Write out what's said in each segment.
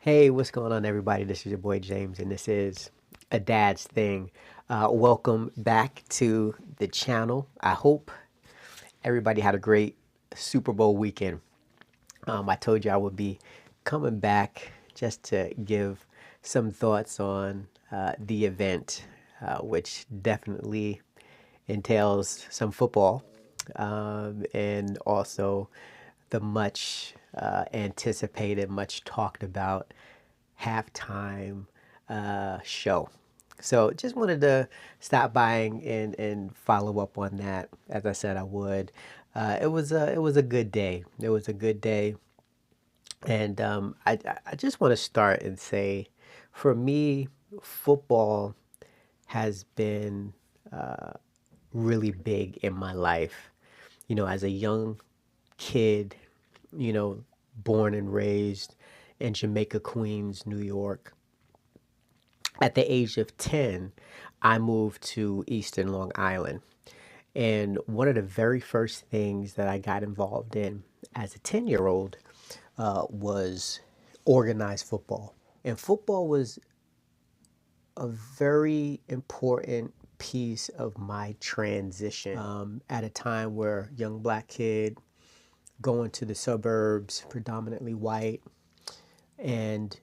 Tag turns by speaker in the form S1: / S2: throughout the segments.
S1: Hey, what's going on, everybody? This is your boy James, and this is A Dad's Thing. Welcome back to the channel. I hope everybody had a great Super Bowl weekend. I told you I would be coming back just to give some thoughts on the event, which definitely entails some football and also the much anticipated, much talked about halftime show. So just wanted to stop by and follow up on that. As I said, I would. It was a good day. It was a good day, and I just want to start and say, for me, football has been really big in my life. As a young kid, born and raised in Jamaica, Queens, New York. At the age of 10, I moved to Eastern Long Island. And one of the very first things that I got involved in as a 10-year-old was organized football. And football was a very important piece of my transition at a time where young black kid going to the suburbs, predominantly white, and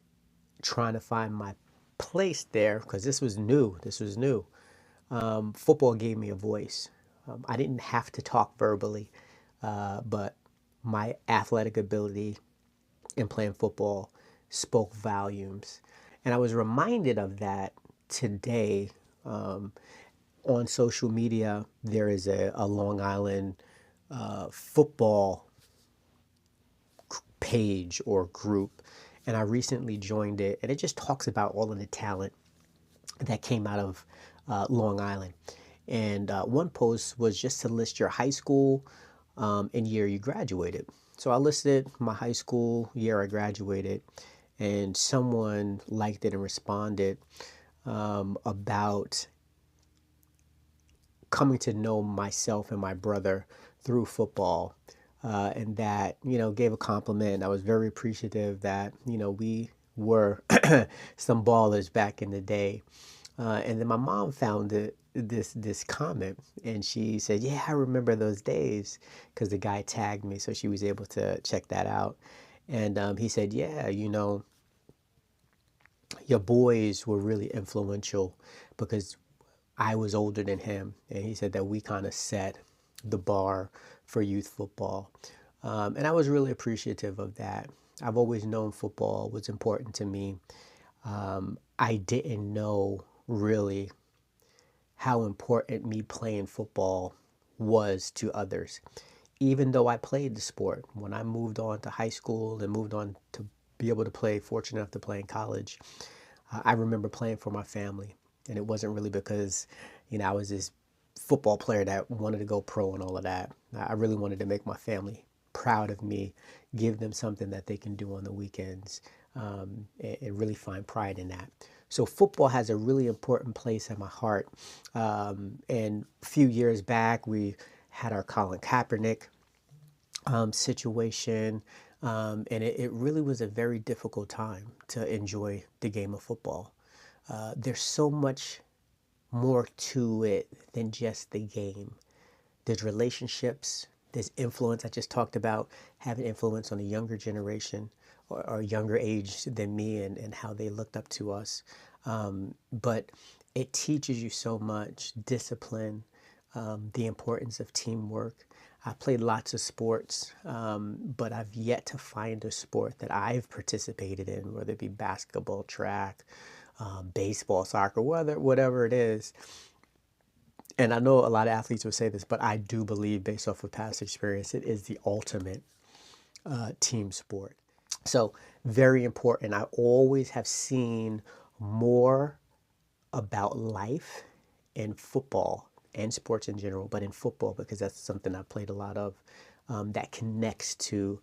S1: trying to find my place there because this was new. This was new. Football gave me a voice. I didn't have to talk verbally, but my athletic ability in playing football spoke volumes. And I was reminded of that today. On social media, there is a Long Island football page or group, and I recently joined it, and it just talks about all of the talent that came out of Long Island. And one post was just to list your high school and year you graduated. So I listed my high school year I graduated, and someone liked it and responded about coming to know myself and my brother through football. And that, gave a compliment. I was very appreciative that, we were some ballers back in the day. And then my mom found this comment, and she said, "Yeah, I remember those days," because the guy tagged me, so she was able to check that out. And he said, "Yeah, your boys were really influential because I was older than him," and he said that we kind of set the bar for youth football. And I was really appreciative of that. I've always known football was important to me. I didn't know really how important me playing football was to others. Even though I played the sport, when I moved on to high school and moved on to be able to play, fortunate enough to play in college, I remember playing for my family. And it wasn't really because, I was this football player that wanted to go pro and all of that. I really wanted to make my family proud of me, give them something that they can do on the weekends, and really find pride in that. So football has a really important place in my heart. And a few years back, we had our Colin Kaepernick situation. And it really was a very difficult time to enjoy the game of football. There's so much more to it than just the game. There's relationships, there's influence. I just talked about having influence on a younger generation or younger age than me, and how they looked up to us. But it teaches you so much discipline, the importance of teamwork. I've played lots of sports, but I've yet to find a sport that I've participated in, whether it be basketball, track, baseball, soccer, whatever it is. And I know a lot of athletes would say this, but I do believe, based off of past experience, it is the ultimate team sport. So very important. I always have seen more about life in football and sports in general, but in football, because that's something I've played a lot of, that connects to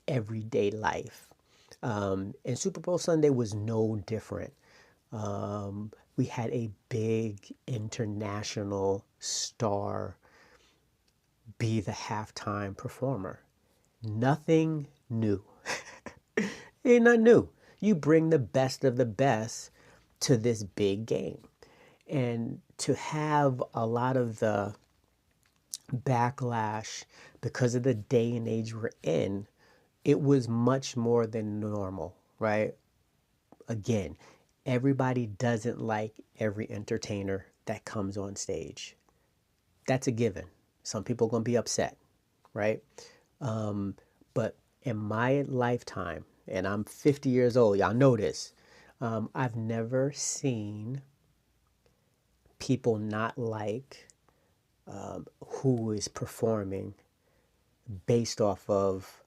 S1: everyday life. And Super Bowl Sunday was no different. We had a big international star be the halftime performer. Nothing new. Ain't nothing new. You bring the best of the best to this big game. And to have a lot of the backlash because of the day and age we're in, it was much more than normal, right? Again, everybody doesn't like every entertainer that comes on stage. That's a given. Some people are going to be upset, right? But in my lifetime, and I'm 50 years old, y'all know this, I've never seen people not like who is performing based off of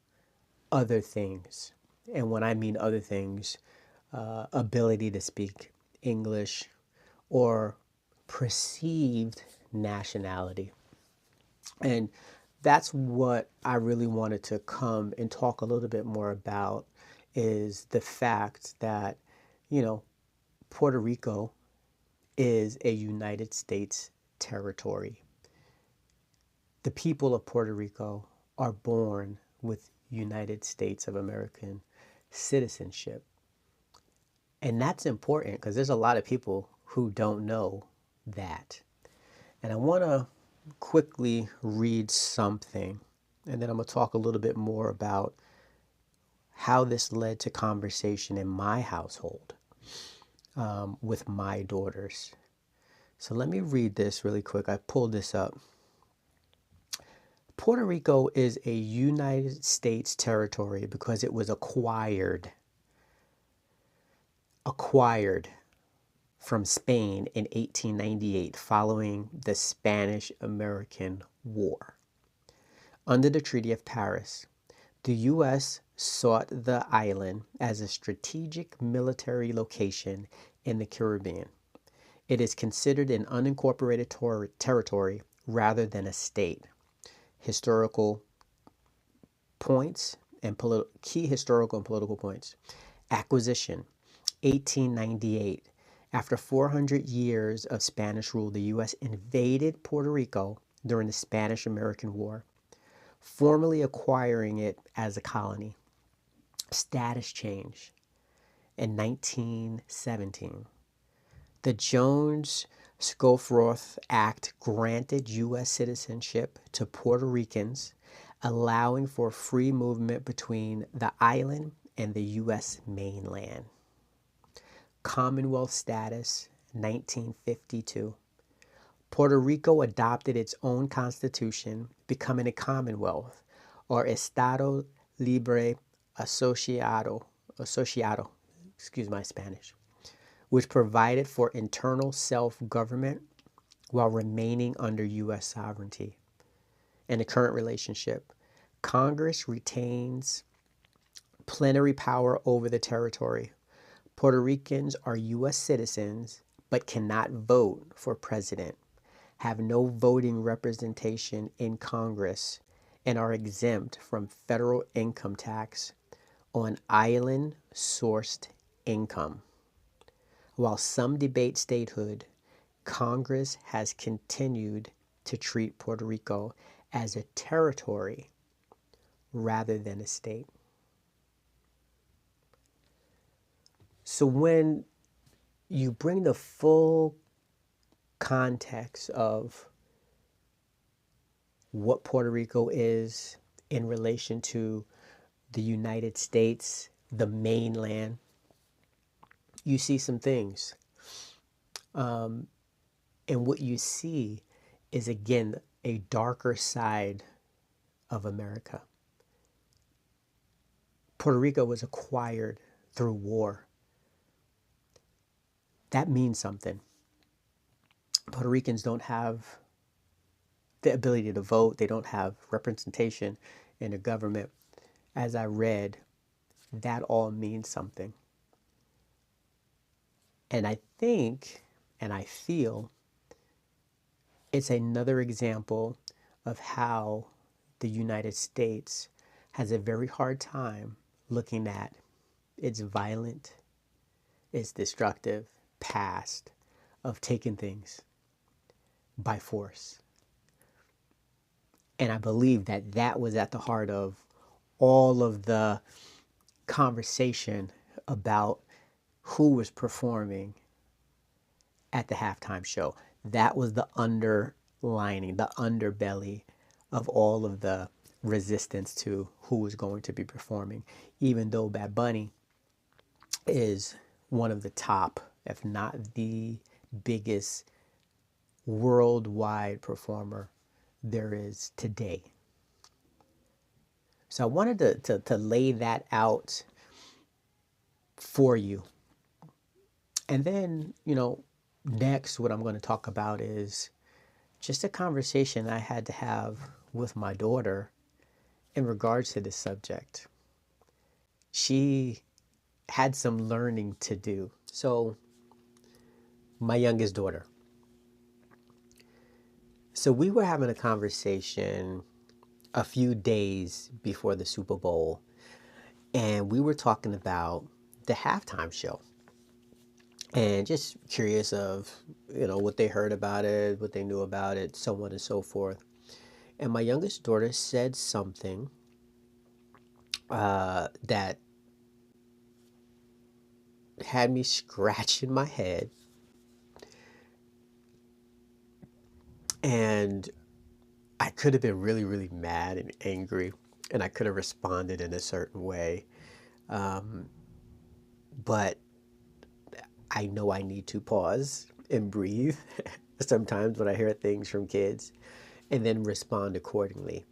S1: other things. And when I mean other things, ability to speak English or perceived nationality. And that's what I really wanted to come and talk a little bit more about, is the fact that, you know, Puerto Rico is a United States territory. The people of Puerto Rico are born with United States of American citizenship. And that's important because there's a lot of people who don't know that. And I want to quickly read something, and then I'm going to talk a little bit more about how this led to conversation in my household with my daughters. So let me read this really quick. I pulled this up. Puerto Rico is a United States territory because it was acquired from Spain in 1898 following the Spanish-American War. Under the Treaty of Paris, the U.S. sought the island as a strategic military location in the Caribbean. It is considered an unincorporated territory rather than a state. Historical points and key historical and political points. Acquisition, 1898. After 400 years of Spanish rule, the U.S. invaded Puerto Rico during the Spanish-American War, formally acquiring it as a colony. Status change in 1917. The Jones-Scofield Act granted U.S. citizenship to Puerto Ricans, allowing for free movement between the island and the U.S. mainland. Commonwealth status, 1952. Puerto Rico adopted its own constitution, becoming a commonwealth, or Estado Libre Asociado, excuse my Spanish, which provided for internal self-government while remaining under U.S. sovereignty. In the current relationship, Congress retains plenary power over the territory. Puerto Ricans are U.S. citizens but cannot vote for president, have no voting representation in Congress, and are exempt from federal income tax on island-sourced income. While some debate statehood, Congress has continued to treat Puerto Rico as a territory rather than a state. So when you bring the full context of what Puerto Rico is in relation to the United States, the mainland, you see some things. And what you see is, again, a darker side of America. Puerto Rico was acquired through war. That means something. Puerto Ricans don't have the ability to vote. They don't have representation in the government. As I read, that all means something. And I think, and I feel, it's another example of how the United States has a very hard time looking at its violent, its destructive past of taking things by force. And I believe that that was at the heart of all of the conversation about who was performing at the halftime show. That was the underlining, the underbelly of all of the resistance to who was going to be performing. Even though Bad Bunny is one of the top, if not the biggest worldwide performer there is today. So I wanted to lay that out for you. And then, next, what I'm going to talk about is just a conversation I had to have with my daughter in regards to this subject. She had some learning to do. So, my youngest daughter. So, we were having a conversation a few days before the Super Bowl, and we were talking about the halftime show. And just curious of, what they heard about it, what they knew about it, so on and so forth. And my youngest daughter said something that had me scratching my head. And I could have been really, really mad and angry, and I could have responded in a certain way. But I know I need to pause and breathe sometimes when I hear things from kids and then respond accordingly.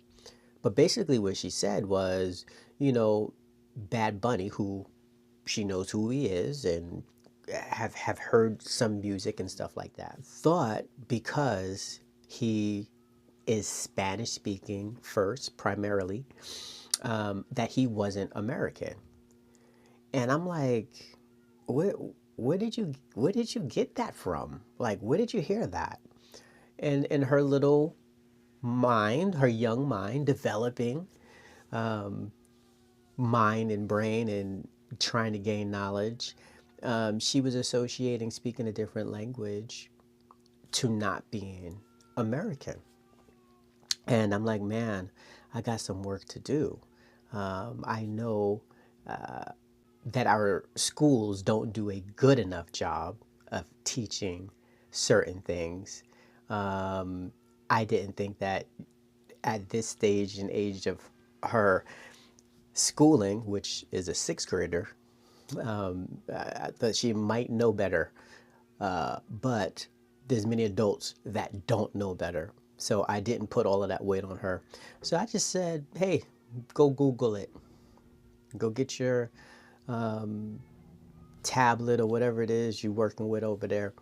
S1: But basically, what she said was, Bad Bunny, who she knows who he is and have heard some music and stuff like that, thought because he is Spanish speaking first, primarily, that he wasn't American. And I'm like, where did you get that from? Like, where did you hear that? And in her little mind, her young mind, developing mind and brain and trying to gain knowledge, she was associating speaking a different language to not being American. And I'm like, man, I got some work to do. I know that our schools don't do a good enough job of teaching certain things. I didn't think that at this stage and age of her schooling, which is a sixth grader, I thought she might know better. But there's many adults that don't know better. So I didn't put all of that weight on her. So I just said, hey, go Google it. Go get your tablet or whatever it is you're working with over there.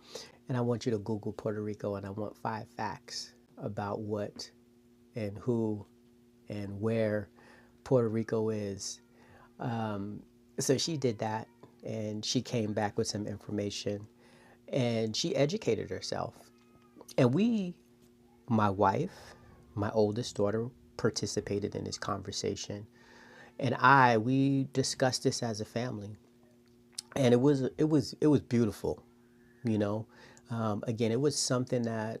S1: And I want you to Google Puerto Rico, and I want 5 facts about what and who and where Puerto Rico is. So she did that, and she came back with some information, and she educated herself. And my wife, my oldest daughter, participated in this conversation. And we discussed this as a family. And it was beautiful, you know. Again, it was something that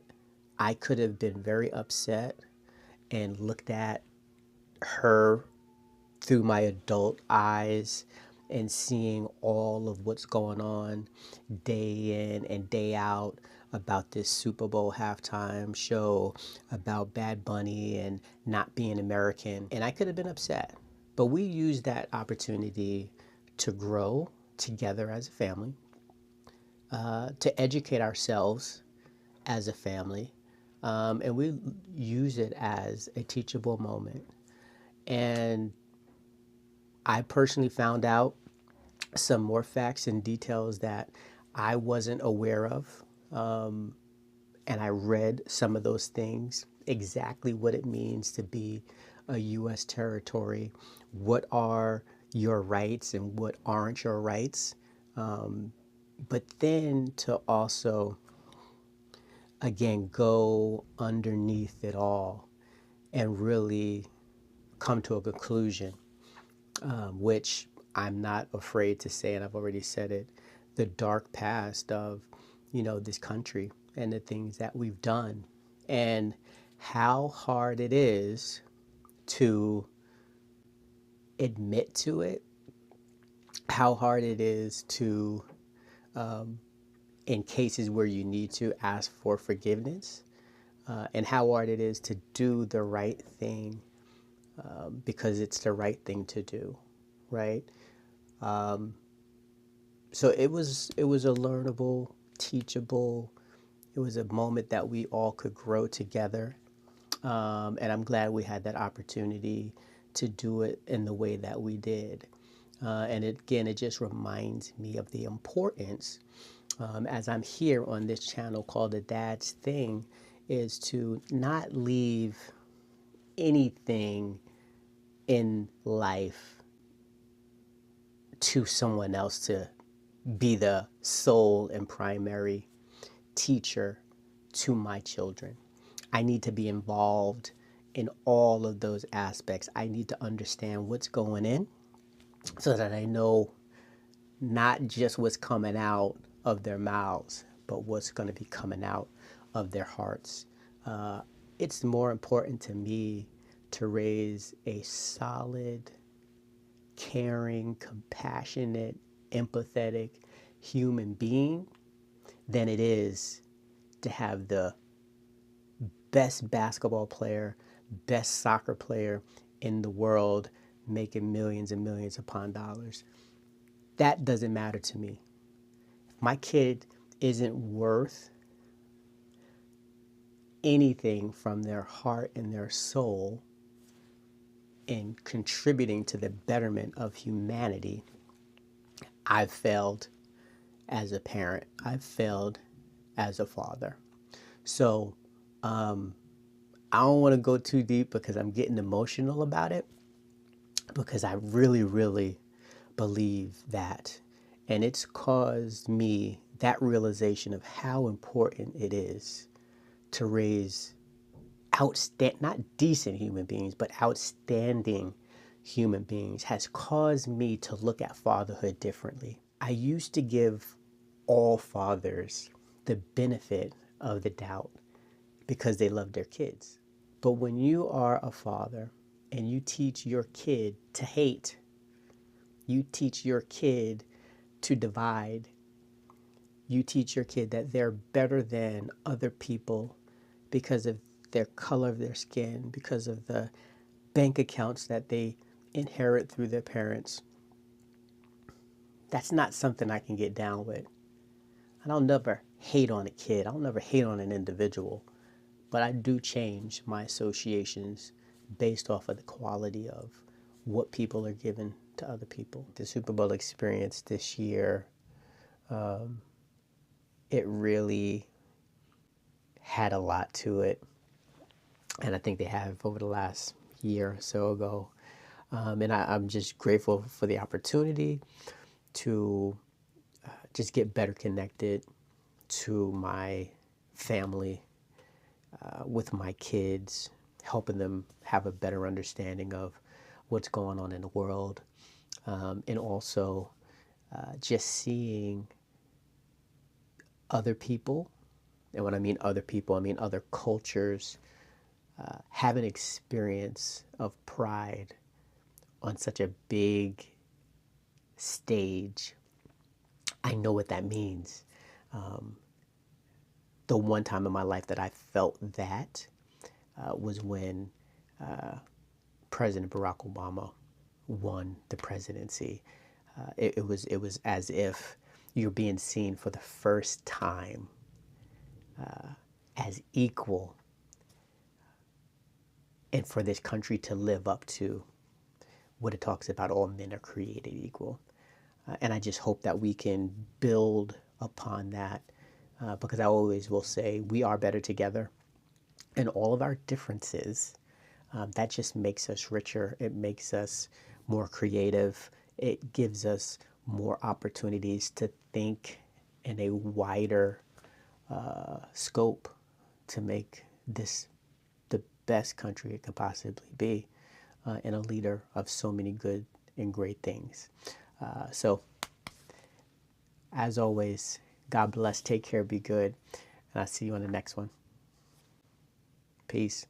S1: I could have been very upset and looked at her through my adult eyes and seeing all of what's going on day in and day out about this Super Bowl halftime show, about Bad Bunny and not being American. And I could have been upset. But we used that opportunity to grow together as a family, to educate ourselves as a family, and we use it as a teachable moment. And I personally found out some more facts and details that I wasn't aware of. And I read some of those things, exactly what it means to be a U.S. territory, what are your rights and what aren't your rights. But then to also, again, go underneath it all and really come to a conclusion, which I'm not afraid to say, and I've already said it, the dark past of, this country and the things that we've done and how hard it is to admit to it how hard it is to, in cases where you need to ask for forgiveness, and how hard it is to do the right thing because it's the right thing to do, right? So it was a learnable, teachable. It was a moment that we all could grow together, and I'm glad we had that opportunity to do it in the way that we did. And again, it just reminds me of the importance, as I'm here on this channel called The Dad's Thing, is to not leave anything in life to someone else to be the sole and primary teacher to my children. I need to be involved in all of those aspects. I need to understand what's going in so that I know not just what's coming out of their mouths, but what's going to be coming out of their hearts. It's more important to me to raise a solid, caring, compassionate, empathetic human being than it is to have the best basketball player, best soccer player in the world making millions and millions upon dollars. That doesn't matter to me. If my kid isn't worth anything from their heart and their soul in contributing to the betterment of humanity, I've failed as a parent. I've failed as a father. So I don't want to go too deep because I'm getting emotional about it, because I really, really believe that. And it's caused me that realization of how important it is to raise not decent human beings, but outstanding human beings, has caused me to look at fatherhood differently. I used to give all fathers the benefit of the doubt because they love their kids. But when you are a father and you teach your kid to hate, you teach your kid to divide, you teach your kid that they're better than other people because of their color of their skin, because of the bank accounts that they inherit through their parents, that's not something I can get down with. And I'll never hate on a kid. I'll never hate on an individual. But I do change my associations based off of the quality of what people are given to other people. The Super Bowl experience this year, it really had a lot to it. And I think they have over the last year or so ago. And I'm just grateful for the opportunity to just get better connected to my family, with my kids, helping them have a better understanding of what's going on in the world, and also just seeing other people. And when I mean other people, I mean other cultures, have an experience of pride on such a big stage. I know what that means. The one time in my life that I felt that was when President Barack Obama won the presidency. It was as if you're being seen for the first time as equal, and for this country to live up to what it talks about, all men are created equal. And I just hope that we can build upon that, because I always will say we are better together, and all of our differences, that just makes us richer. It makes us more creative. It gives us more opportunities to think in a wider scope to make this the best country it could possibly be, and a leader of so many good and great things. So, as always, God bless, take care, be good, and I'll see you on the next one. Peace.